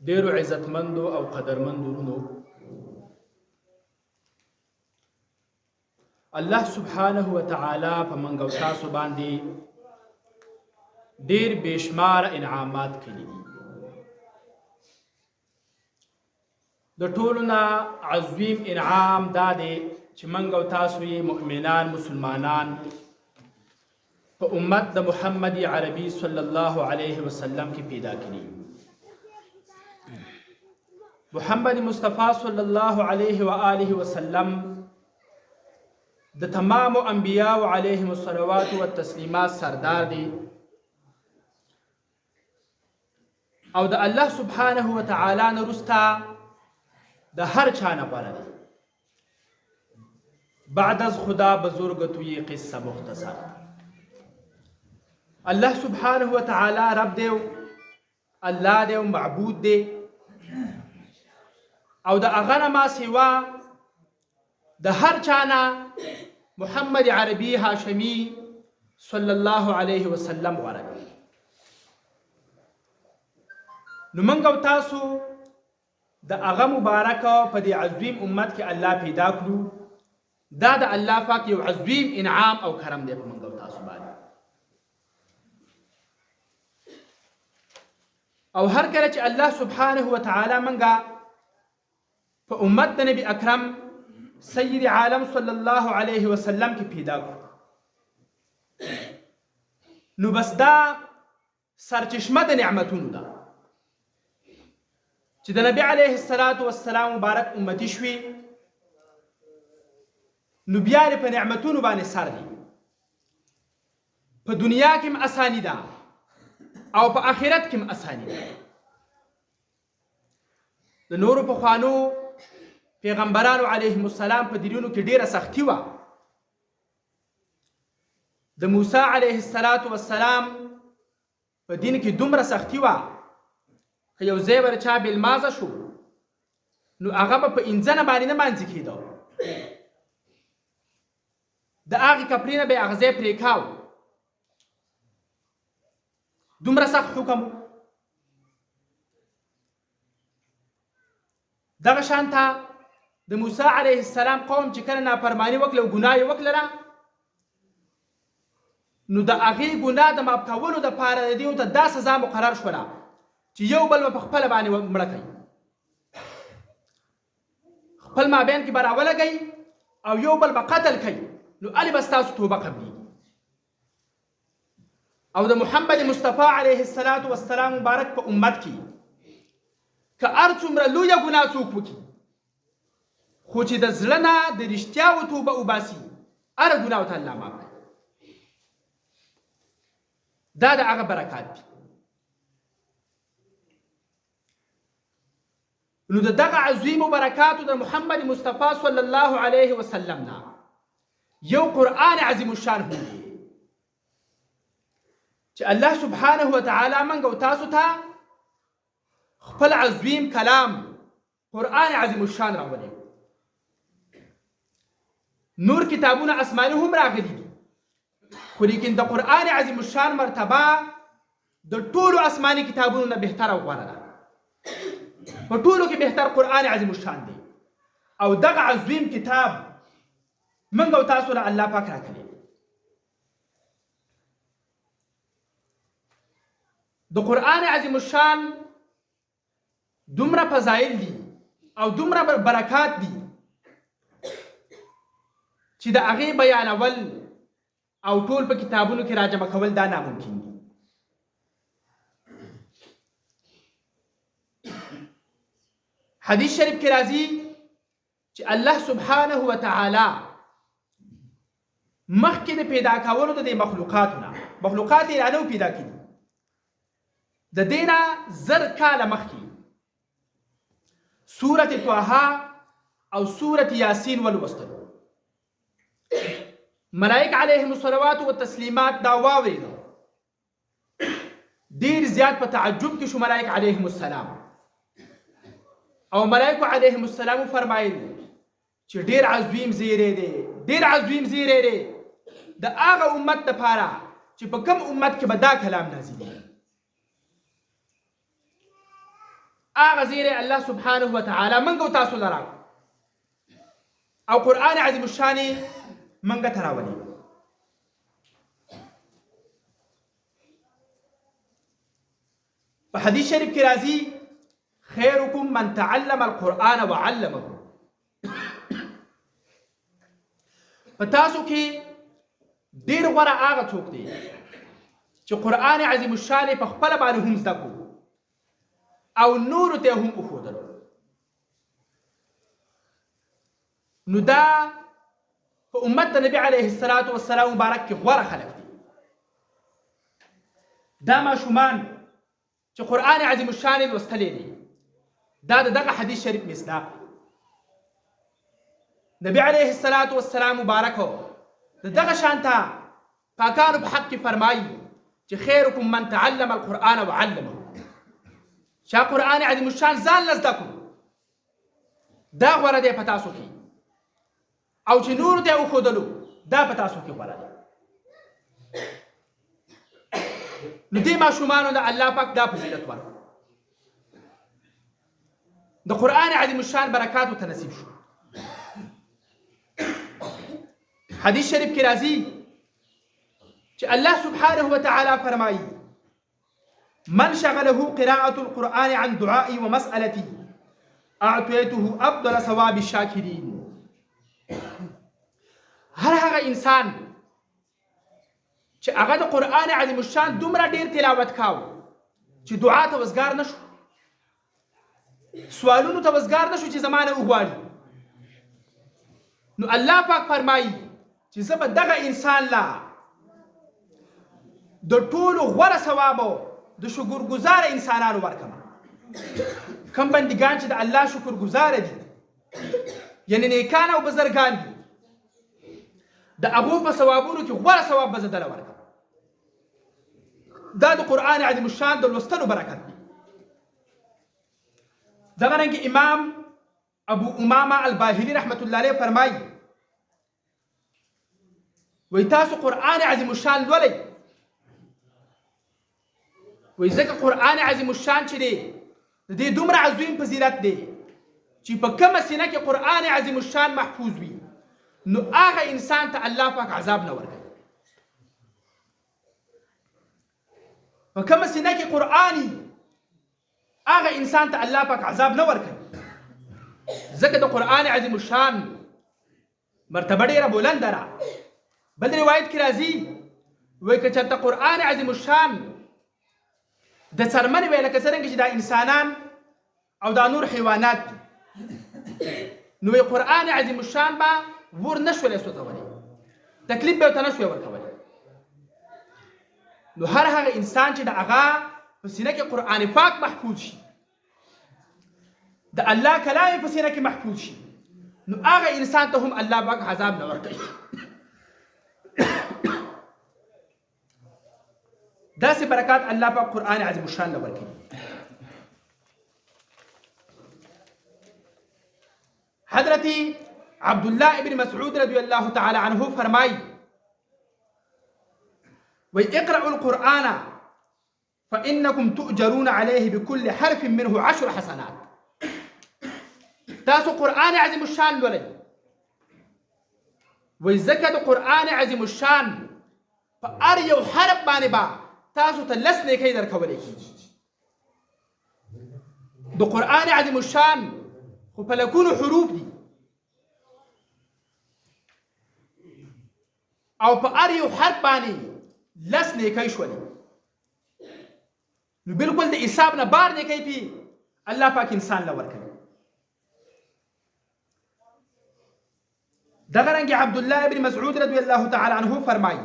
ډیرو عزتمندو او قدرمندو ورونو، الله سبحانه وتعالى په منګ او تاسو باندې ډیر بشمار انعامات کړي دي. د ټولو نه عظیم انعام دا دی چې منګ او تاسو یې مؤمنان مسلمانان په امت د محمد عربي صلی الله علیه وسلم کې پیدا کړي. محمد مصطفی صلی الله علیه و آله وسلم د تمام انبیاء علیهم الصلوات والتسلیمات سردار دی او د الله سبحانه وتعالى نه رستا د هر چا نه غوره دی. بعد از خدا بزرگ توی قصه مختصر. الله سبحانه وتعالى رب دی، الله دی، معبود دی او د هغه نه ما سوا د هر چانه محمد عربي هاشمي صلی الله علیه وسلم غوره دی. نو موږ او تاسو د هغه مبارک په دې عظیم امت کې الله پیدا کړو. دا د الله پاک یو عظیم انعام او کرم دی په موږ او تاسو باندې. او هر کله چې الله سبحانه وتعالى منګه په امت د نبی اکرم سید عالم صلی الله علیه وسلم کې پیدا کړو، نو بس دا سرچشمه د نعمتونو ده چې د نبی علیه الصلاة والسلام مبارک امتی شوي، نو بیا په نعمتونو باندې سر دي. په دنیا کې هم اساني ده او په آخرت کې هم اساني ده. د نورو پخوانو پیغمبرانو علیهم السلام په دینونو کې ډیره سختی وه. د موسی علیه السلام په دین کې دومره سختی وه که یو ځای ور چا بېلمازه شو نو هغه به په انځنه باندې نه مانځي کېده، د هغې کپړې نه به یې هغه ځای پرې کاو. دومره سخت حکم. دغه شانته د موسی علیه السلام قوم چې کله نافرماني وکړه او ګناه یې وکړله، نو د هغې ګناه د معاف کولو دپاره د دې ورته دا سزا مقرر شوله چې یو بل به په خپله باندې مړه کوي، خپل مابین کې به راولګئ او یو بل به قتل کوي. نو هلې به ستاسو توبه قبلېږي. او د محمد مصطفی علیه السلام مبارک په امت کې که هر څومره لویه ګناه څوک وکړي خو چې د زړه نه د رښتیاو توبه وباسي، هره ګناه ورته الله معاف کوي. دا د هغه برکات دي. نو د دغه عظیمو برکاتو د محمد مصطفی صلی الله علیه وسلم نه یو قرآن عظیم الشان هم دی چې الله سبحانه وتعالى موږ او تاسو ته خپل عظیم کلام قرآن عظیم الشان راولی. نور کتابونه آسماني هم راغلي دي، خو لیکن د قرآن عظیم الشان مرتبه د ټولو آسماني کتابونو نه بهتره او غوره ده. په ټولو کې بهتر قرآن عظیم الشان دی. او دغه عظیم کتاب موږ او تاسو له الله پاک راکړی. د قرآن عظیم الشان دومره فضایل دي او دومره برکات دي چې د هغې بیانول او ټول په کتابونو کې راجمع کول دا ناممکن دي. حدیث شریف کې راځي چې الله سبحانه وتعالى مخکې د پیدا کولو د مخلوقات یې رانه پیدا کړي. د دې نه 1000 کاله مخکې سورة طه او سورة یاسین ولوستلو. ملائک علیهم الصلوات والتسلیمات دا واورېده، ډېر زیات په تعجب کې شو ملائک علیهم السلام. او ملائکو علیهم السلام فرمایل چې ډېر عظیم زیری دی، ډېر عظیم زیری دی د هغه امت دپاره چې په کوم امت کې به دا کلام نازلېږي. هغه زیری الله سبحانه وتعالى منګو تاسو لراو او قرآن عظیم الشان منګه تراولي. په حدیث شریف کې راځي خیرکم من تعلم القرآن وعلمه. په تاسو کې ډیر غوره هغه څوک دی چې قرآن عظیم الشان په خپل باندې هم زده کړو او نور ته هم وښودلو. نو دا په امت د نبی علیه الصلاة والسلام مبارک کې غوره خلک دي. دا ماشومان چې قرآن عظیم الشان لوستلی دی دا دغه حدیث شریف مصداق. نبی علیه الصلاة والسلام مبارکو دغه شانته پاکانو په حق کې فرمایي چې خیرکم من تعلم القرآن وعلمه. چې قرآن عظیم الشان ځان له زده کړو دا غوره دی په تاسو کې او چې نور ته وښودلو دا په تاسو کې غوره دی. نو دې ماشومانو د الله پاک دا فضیلت ورکړو. د قرآن عظیم الشان برکات ورته نصیب شو. حدیث شریف کې راځي چې الله سبحانه وتعالى فرمایي من شغله قراءة القرآن عن دعائي ومسألتي أعطيته أفضل ثواب الشاكرين. هر هغه انسان چې هغه د قرآن عظیم الشان دومره ډیر تلاوت کاو چې دعا ته وزګار نشو، سوالونو ته وزګار نشو چې زمانه وغواړي، نو الله پاک فرمایي چې زه به دغه انسان لا د ټولو غوره ثوابو د شکرګزار انسانانو ورکم. کم بندگان چې د الله شکرګزار دي یعنی نیکان او بزرگان دي د هغو په ثوابونو کې غوره ثواب به زه دله ورکم. دا د قرآن عظیم الشان د لوستلو برکت دی. دغرنګه امام ابو امامه الباهلي رحمت الله علیه فرمایي وی تاسو قرآن عظیم الشان لولئ، وی ځکه قرآن عظیم الشان چې دی د دې دومره عظیم فضیلت دی چې په کومه سینه کې قرآن عظیم الشان محفوظ وي نو هغه انسان ته الله پاک عذاب نه ورکوي. په کومه سینه کې قرآن هغه انسان ته الله پاک عذاب نه ورکوي ځکه د قرآن عظیم الشان مرتبه ډیره بلنده ده. بل روایت کې راځي وایي که چېرته قرآن عظیم الشان د څرمنې وی لکه څرنګه چې دا انسانان او دا نور حیوانات دي نو وی قرآن عظیم الشان به ور نشولی سوځولی، تکلیف به ورته نشوی ورکولی. نو هر هغه انسان چې د هغه په سینه کې قرآن پاک محفوظ شي، د الله کلام په سینه کې محفوظ شي، نو هغه انسان ته هم الله پاک عذاب نه ورکوي. داسې برکات الله پاک قرآن عظیم الشان له ورکوي. حضرت عبدالله ابن مسعود رضی الله تعالی عنه فرمایي وی اقرأوا القرآن فإنكم تؤجرون عليه بكل حرف منه 10 حسنات. تاسو قرآن عظیم الشان لولئ، وی ځکه د قرآن عظیم الشان په هر یو حرف باندې به تاسو ته 10 نیکۍ درکولی کېږي. د قرآن عظیم الشان خو په لکونو حروف دي او په هر یو حرف باندې 10 نیکۍ شولې، نو بالکل د حساب نه بار نیکۍ پې الله پاک انسان له ورکوي. دغه رنګې عبدالله ابن مسعود رضی الله تعالی عنه فرمایي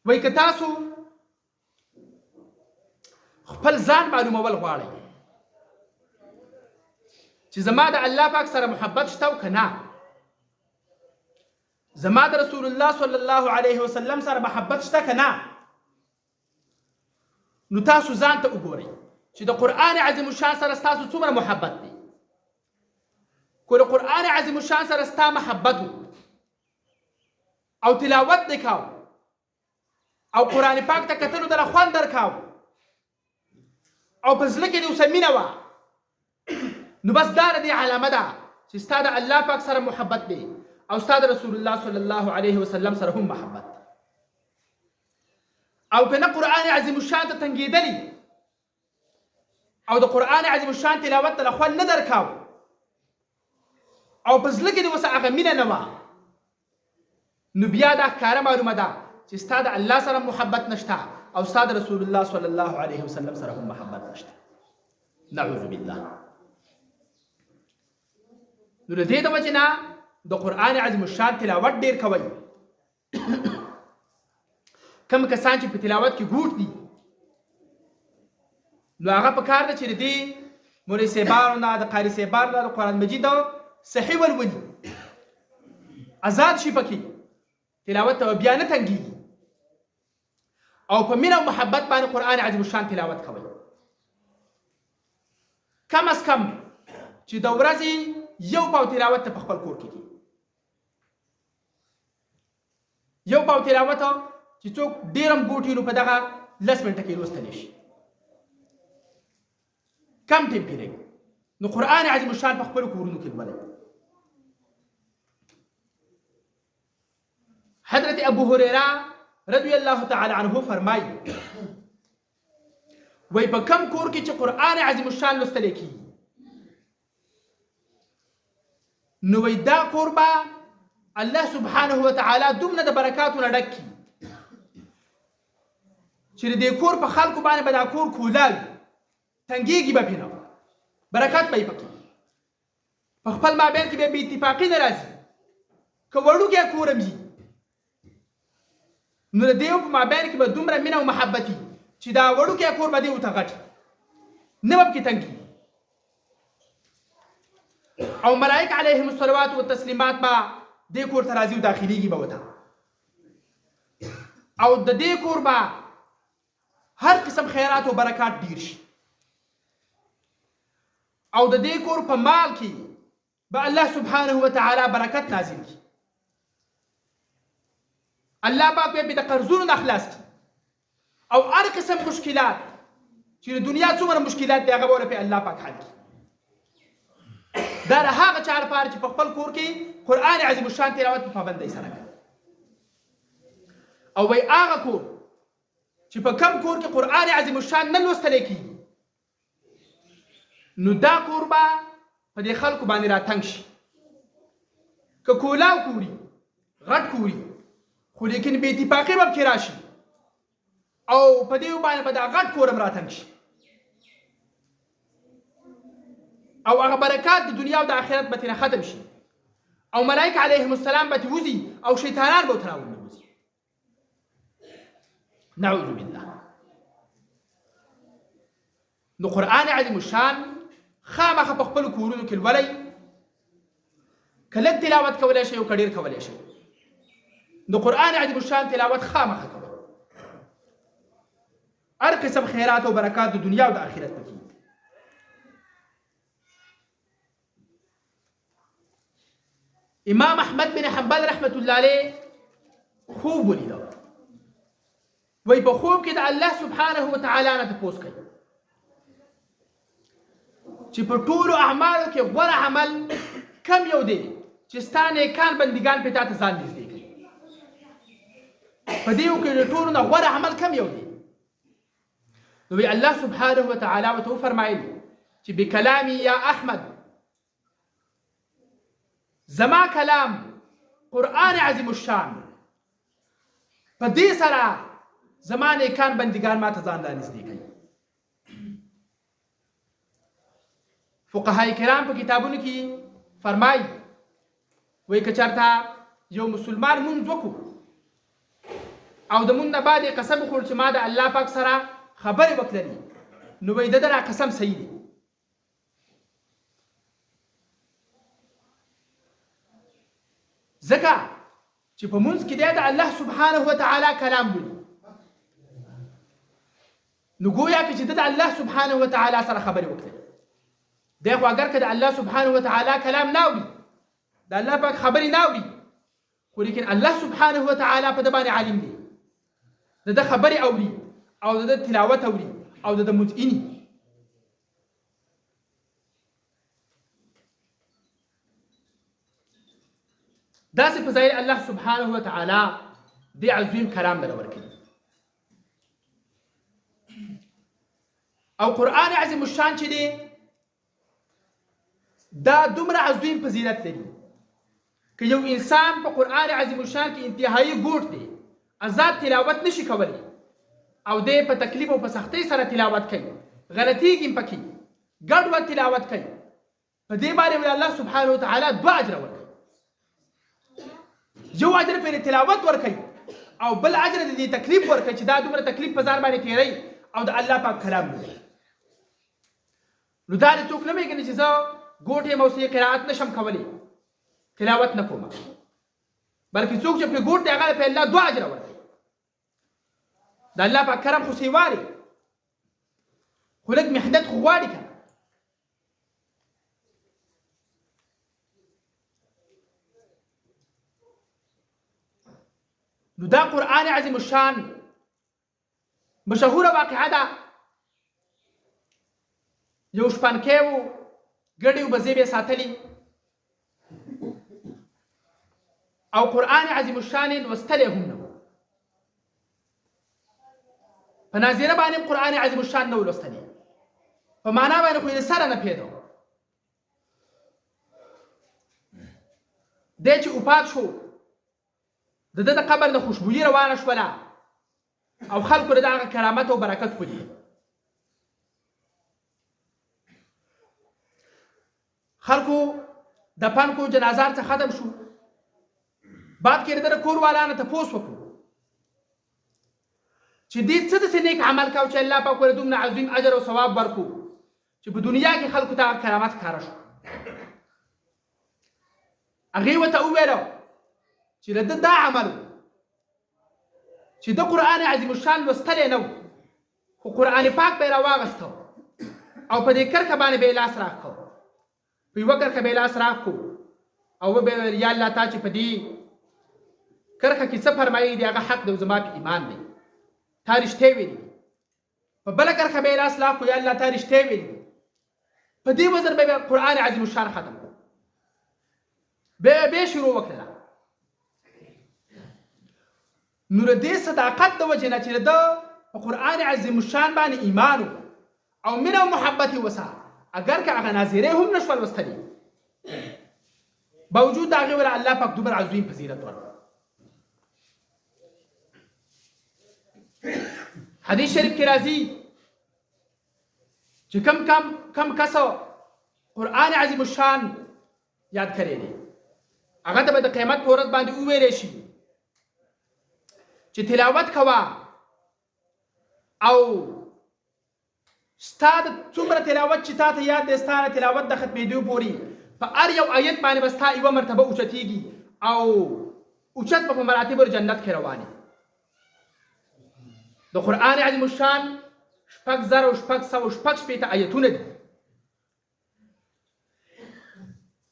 وایي که تاسو خپل ځان معلومول غواړئ چې زما د الله پاک سره محبت شته او که نه، زما د رسول الله صلی الله علیه وسلم سره محبت شته که نه، نو تاسو ځان ته وګورئ چې د قرآن عظیم الشان سره ستاسو څومره محبت دی. که د قرآن عظیم الشان سره ستا محبت او تلاوت دې کاو او قرآن پاک ته کتلو دله خوند درکاو او په زړه کې دې اوسه مینه وه، نو بس دا د دې علامه ده چې ستا د الله پاک سره محبت دی او ستا د رسول الله صلی الله علیه وسلم سره هم محبت. او که نه قرآن عظیم الشان ته تنګېدلي او د قرآن عظیم الشان تلاوت ته خوند نه درکاو او په زړه کې دې اوسه هغه مینه نه وه، نو بیا دا ښکاره معلومه ده چې ستا د الله سره محبت نشته او ستا د رسول الله صلی الله علیه وسلم سره هم محبت نشته. نعوذ بالله. نو د دې د وجې نه د قرآن عظیم الشان تلاوت ډېر کوئ. کم کسان چې په تلاوت کې ګوټ دي نو هغه په کار ده چې د دې مولوي صاحبانو نه د قاري صاحبانو نه د قرآن مجید صحیح ولولي، آزاد شي پکې، تلاوت ته بیا نه تنګېږي او په مینه او محبت باندې قرآن عظیم الشان تلاوت کوئ. کم از کم چې د ورځې یو پاو تلاوت ته په خپل کور کې یو پاو تلاوت چې څوک ډېرم ګوټي نو په دغه 10 منټه کې لوستلی شي، کم ټیم پرې نو قرآن عظیم الشان په خپلو کورونو کې لولئ. حضرت ابو هريره رضی الله تعالی عنه فرمایي وای په کم کور کې چې قرآن عظیم الشان لوستلی کېږي نو وای دا کور به الله سبحانه وتعالی دومره د برکاتو نه ډک کړي چې د دې کور په خلکو باندې به دا کور کولاوي، تنګېږي به پرې نه، برکات به یې پکې په خپل مابین کې به بې اتفاقي نه راځي. که وړوکی کور هم وي نو د دې په مابین کې به دومره مینه او محبت وي چې دا وړوکی کور به دې ورته غټ نه به پکې تنګي. او ملائک علیهم الصلوات والتسلیمات به دې کور ته راځي او داخلېږي به ورته، او د دې کور به هر قسم خیرات او برکات ډیر شي، او د دې کور په مال کې به الله سبحانه وتعالی برکت نازل کړي، الله پاک به د قرضونو نه خلاص کړي، او هر قسم مشکلات چې د دنیا څومره مشکلات دي هغه به په الله پاک حل کړي. دا د هغه چا لپاره چې په خپل کور کې قرآن عظیم الشان تلاوت په پابندۍ سره کوي. او وایي هغه کور چې په کم کور کې قرآن عظیم الشان نه لوستلی کېږي نو دا کور به په دې خلکو باندې راتنګ شي. که کولاو کوري غټ کوري خو لیکن بې اتفاقي به پکې راشي او په دې باندې به دا غټ کور هم راتنګ شي او هغه برکات د دنیا او د آخرت به ترې ختم شي او ملائکه علیهم السلام به ترې وځي او شیطانان به ورته راوننوځي. نعوذ بالله. نو قرآن عظیم الشان خامخا په خپلو کورونو کې لولئ، که لږ تلاوت کولی شئ او که ډېر کولی شئ. نو قرآن عظیم الشان تلاوت خامخا کوئ، هر قسم خیرات او برکات د دنیا او د آخرت پکې. امام احمد بن حنبل رحمت الله علیه خوب ولیده، وای په خوب کې د الله سبحانه وتعالی نه تپوس کوي چې په ټولو اعمالو کې غوره عمل کم یو دی چې ستا نیکان بندګان پې تا ته ځان نږدې کوي. په دې کې د ټولو نه غوره عمل کم یو دی. نو وی الله سبحانه وتعالی ورته وفرمایلي چې بکلامي یا احمد، زما کلام قرآن عظیم الشان په دې سره زما نیکان بندگان ما ته ځان رانږدې کوي. فقهای کرام په کتابونو کې فرمایي وایي که چېرته یو مسلمان مونځ وکړو او د مونځ نه بعد یې قسم وخوړ چې ما د الله پاک سره خبرې وکړلې نو وایي د ده دا قسم صحیح دی. ځکه چې په مونځ کې دی د الله سبحانه وتعالی کلام بولي، نو گویا که چې د الله سبحانه وتعالی سره خبرې وکړي دی، خو اگر که د الله سبحانه وتعالی کلام نه اوري، د الله پاک خبرې نه اوري، خو لیکن الله سبحانه وتعالی په ده باندې عالم دی، د ده خبرې اوري او د ده تلاوت اوري او د ده مطمئني، داسې فضایل الله سبحانه وتعالی دې عظیم کلام لره ورکړي. او قرآن عظیم الشان چې دی دا دومره عظیم فضیلت لري که یو انسان په قرآن عظیم الشان کې انتهایی ګوټ دی آزاد تلاوت نشي کولی او دی په تکلیف او په سختۍ سره تلاوت کوي، غلطیږي پکې، ګډوډ تلاوت کوي، په دې باندې ولې الله سبحانه وتعالی 2 اجر ورکوي. یو اجر پرې تلاوت ورکوي او بل اجر د دې تکلیف ورکوي چې دا دومره تکلیف په ځان باندې تیری او د الله پاک کلام دی. نو دا څوک نه وایي چې زه ګوټې موسیقي قرائت نشم کولی، تلاوت نه کوم، بلکې څوک چې په ګوټ دی هغه په الله 2 اجر ورکوي. د الله پاک کرم خو سیواري خو لږ محنت خو غواړي که نو دا قرآن عظیم الشان مشهوره واقعه ده. یو شپانکی و ګډې وبزې به یې ساتلي او قرآن عظیم الشان یې لوستلی هم نه و، په ناظره باندې قرآن عظیم الشان نه و لوستلی، په معنا باندې خو یې سره نه پوهېده. دی چې وفات شو د ده د قبر د خوشبویي روانه شوله او خلکو د هغه کرامت او برکت ولید. خلکو دفن کو، جنازه څخه ختم شو، بعد کې د ده کور والانو تپوس وکړو چې دې څه داسې نیک عمل کوو چې الله پاک ورته دومره عظیم اجر او ثواب ورکړو چې په دنیا کې خلکو ته کرامت ښکاره شو. هغې ورته وویله چې د ده دا عمل چې د قرآن عظیم الشان لوستلی نه و خو قرآن پاک به یې راواغسته او په دې کرښه باندې به یې لاس راښکو، په یوه کرښه به یې لاس راښکو او وبه یې ویل یا الله تا چې په دې کرښه کې څه فرمایي دی هغه حق دی او زما په ایمان دی، تا رښتیا ویلي. په بله کرښه به یې لاس راښکو یا الله تا رښتیا ویلي. په دې وزر به یې قرآن عظیم الشان ختم کړو. بیا شروع وکړله. نو د دې صداقت د وجې نه چې ده په قرآن عظیم الشان باندې ایمان او مینه او محبت یې وسه، اگر که هغه ناظرې هم نه شول لوستلي، باوجود د هغې ولې الله پاک دومره عظیم فضیلت ورکړ. حدیث شریف کې راځي چې کم کسو قرآن عظیم الشان یاد کړی دی هغه ته به د قیامت په ورځ باندې وویلی شي چې تلاوت کوه او ستا د څومره تلاوت چې تا ته یاد دی ستا د تلاوت د ختمېدو پورې په هر یو آیت باندې به ستا یوه مرتبه اوچتېږي او اوچت به په مراتبو د جنت کې روانې. د قرآن عظیم الشان 6,600 آیتونه دي.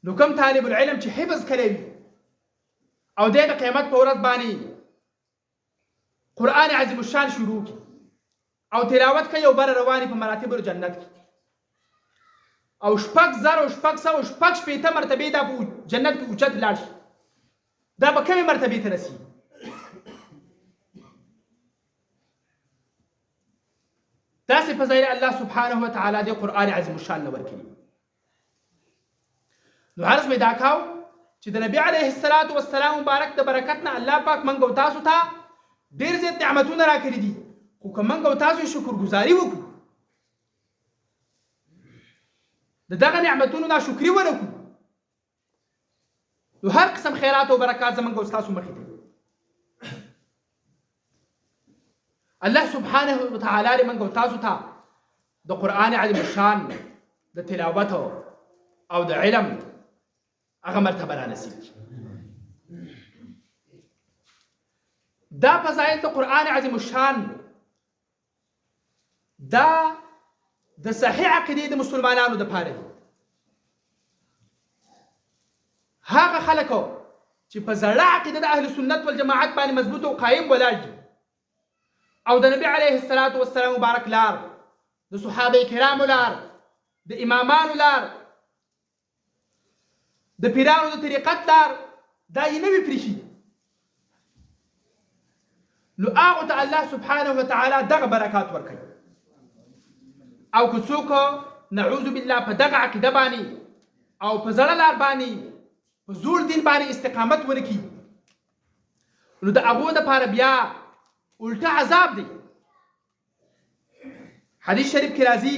نو کوم طالب العلم چې حفظ کړی وي او دی د قیامت په ورځ باندې قرآن عظیم الشان شروع کی او تلاوت کوي او بره رواني په مراتبو جنت کې او 6,600 مرتبه دا په جنت کې اوچت لاړ شي، دا به کومې مرتبې ته رسي؟ داسې فضایل الله سبحانه وتعالی د قرآن عظیم الشان نه ورکړي. نو عرض مې دا کاو چې د نبي علیه الصلاة والسلام مبارک د برکت نه الله پاک موږ او تاسو ته ډېر زیات نعمتونه راکړي دي، خو که موږ او تاسو یې شکرګزاري وکړو، د دغه نعمتونو ناشکري ونه کړو، نو هر قسم خیرات او برکات زموږ او ستاسو مخې ته. الله سبحانه وتعالی دې موږ او تاسو ته د قرآن عظیم الشان د تلاوت او د علم هغه مرتبه را نصیب کړي. دا فضایل د قرآن عظیم الشان دا د صحیح عقیدې د مسلمانانو دپاره دي. هغه خلکو چې په زړه عقیده د اهل سنت والجماعت باندې مضبوط او قایم ولاړ دي او د نبي علیه الصلاة والسلام مبارک لار، د صحابه کرامو لار، د امامانو لار، د پیرانو د طریقت لار دا یې نه وي پرېښي نو هغو ته الله سبحانه وتعالی دغه برکات ورکوي او که څوک نعوذ بالله په دغه عقیده باندې او په زړه لار باندې په زوړ دین باندې استقامت ونکړي نو د هغو دپاره بیا الټه عذاب دی حدیث شریف کې راځي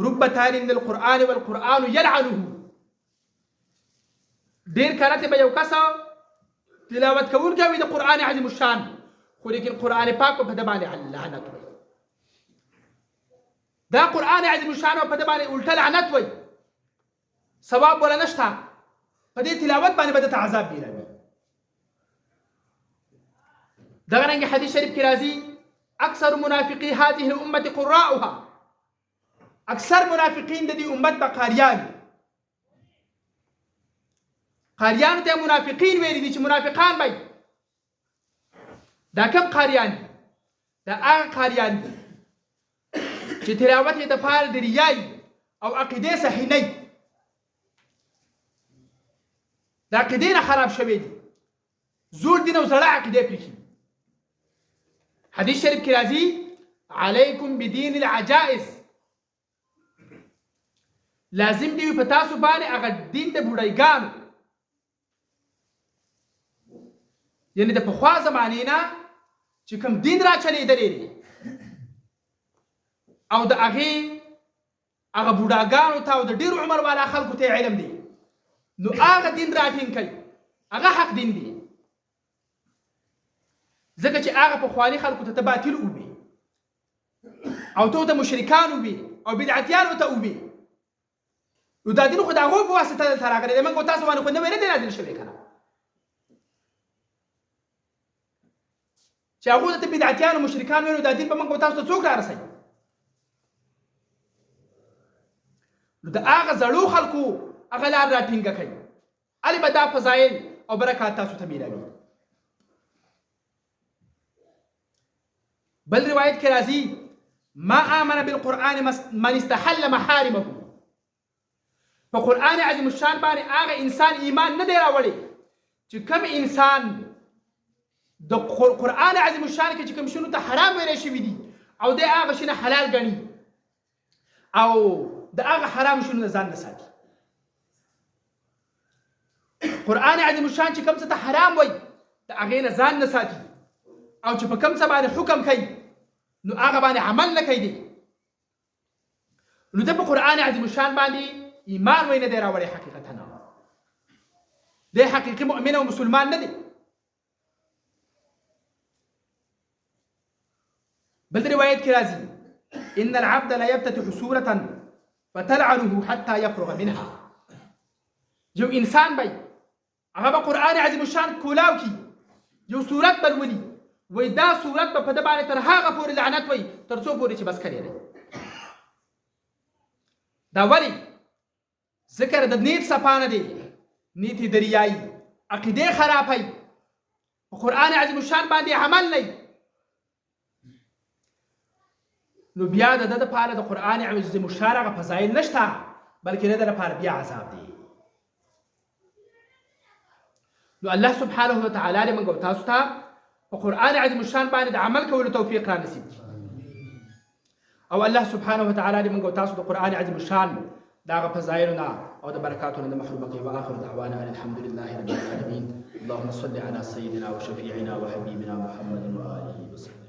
رب تال من القرآن والقرآن يلعنه ډېر کله ته به یو کس تلاوت کوونکی وي د قرآن عظیم الشان خو لیکن قرآن پاک په ده باندې لعنت وي دا قرآن عظیم الشان په ده باندې الټه لعنت وي ثواب ولا نشته په دې تلاوت باندې به دته عذاب بیروي دغه رنګ حدیث شریف کې راځي اکثر منافقي هذه الامه قراؤها اکثر منافقین د دې امت به قاریان قاریانو ته منافقین ویلي دي چې منافقان به دا کوم قاریان دي دا هغه قاریان دي چې تلاوت یې دپاره د ریایي او عقیدې صحیح نه د عقیدې نه خراب شوی دي زوړ دین او زړه عقیدې پرېښي حدیث شریف کې راځي علیکم بدین العجائز لازم دی په تاسو باندې هغه دین د بوډایګانو یعنی د پخوا زمانې نه چې کوم دین را چلېدلی دی او د هغې هغه بوډاګانو ته او د ډېر عمر والا خلکو ته علم دی نو هغه دین راټینګ کوي هغه حق دین دی ځکه چې هغه پخواني خلکو ته باطل وبي او ته د مشرکان وبي او بدعتیانو ته وبي نو دا دین خو د هغو په واسطه دلته راغلی دی موږ تاسو باندې خو نوی نه دی نازل شوی که نه چې هغو ته بدعتیان او مشرکان وي نو دا دین به موږ تاسو ته څوک رارسوي نو د هغه زړو خلکو هغه لار راټینګه کوي هلې به دا فضایل او برکات تاسو ته میلاوي بل روایت کې راځي ما آمن بالقرآن من استحل محارمه په قرآن عظیم الشان باندې هغه انسان ایمان نه دی راوړی چې کوم انسان د قرآن عظیم الشان کې چې کوم شنو ته حرام ویلی شوي دي او دی هغه شي نه حلال ګڼي او د هغه حرام شنو نه ځان نه ساتي قرآن عظیم الشان چې کوم څه ته حرام وایي د هغې نه ځان نه ساتي او چې په کوم څه باندې حکم کوي نو هغه باندې عمل نه کوي دی نو د په قرآن عظیم الشان باندې ایمان وای نه دی راوړی حقیقتا دی حقیقي مؤمن او مسلمان نه دی بل روایت کې راځي ان العبد لا يفتتح سورة فتلعنه حتى يفرغ منها یو انسان بای هغه به قرآن عظیم الشان کولاو کی یو صورت بلولي وای دا صورت به په ده باندې تر هغه پورې لعنت وای تر څو پورې چې بس کړی دی دا ولې ذکر د نیت صفانه دی نیت دریایی عقیده خرابی په قرآن عظیم الشان باندې عمل نه نو بیا د ده دپاره د قرآن عظیم الشان هغه فضایل نشته بلکې د ده لپاره بیا عذاب دی نو الله سبحانه وتعالی دې موږ او تاسو ته په قرآن عظیم الشان باندې د عمل کولو توفیق را نصیب او الله سبحانه وتعالی دې موږ او تاسو د قرآن عظیم الشان د هغه فضایلونه او د برکاتونو نه محرومه کوي واخر دعوانا ان الحمد لله رب العالمين اللهم صل على سيدنا وشفيعنا وحبيبنا محمد وآله وسلم